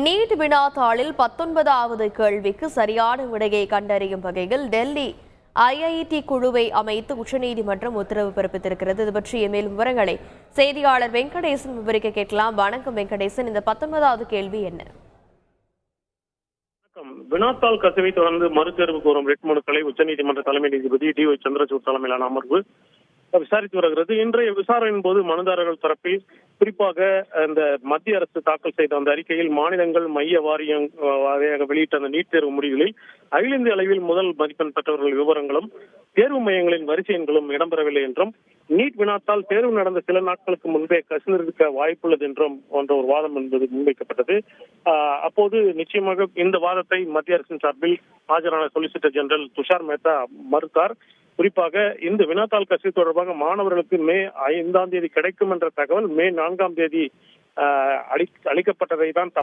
NEET வினாத்தாளில் 19வது கேள்விக்கு சரியான விடையை கண்டறியும் வகையில் டெல்லி ஐஐடி குழுவை அமைத்து உச்சநீதிமன்றம் உத்தரவு பிறப்பித்திருக்கிறது. இது பற்றிய மேலும் விவரங்களை செய்தியாளர் வெங்கடேசன் விவரிக்க கேட்கலாம். வணக்கம் வெங்கடேசன், இந்த 19வது கேள்வி என்ன? வினாத்தாள் கசிவை தொடர்ந்து மறுதேர்வு கோரும் ரிட் மனுக்களை உச்சநீதிமன்ற தலைமை நீதிபதி டி.ஒய். சந்திரசூட் தலைமையிலான அமர்வு விசாரித்து வருகிறது. இன்றைய விசாரணையின் போது மனுதாரர்கள் தரப்பில் குறிப்பாக இந்த மத்திய அரசு தாக்கல் செய்த அந்த அறிக்கையில் மாநிலங்கள் மைய வாரியாக வெளியிட்ட அந்த நீட் தேர்வு முடிவுகளில் அகில இந்திய அளவில் முதல் மதிப்பெண் பெற்றவர்கள் விவரங்களும் தேர்வு மையங்களின் வரிசை எண்களும் இடம்பெறவில்லை என்றும், நீட் வினாத்தால் தேர்வு நடந்த சில நாட்களுக்கு முன்பே கசிந்திருக்க வாய்ப்புள்ளது என்றும் போன்ற ஒரு வாதம் என்பது முன்வைக்கப்பட்டது. அப்போது நிச்சயமாக இந்த வாதத்தை மத்திய அரசின் சார்பில் ஆஜரான சொலிசிட்டர் ஜெனரல் துஷார் மேத்தா மறுத்தார். குறிப்பாக இந்த வினாத்தாள் கசிவு தொடர்பாக மாணவர்களுக்கு மே 5ஆம் தேதி கிடைக்கும் என்ற தகவல் மே 4ஆம் தேதி அளிக்கப்பட்டதை தான்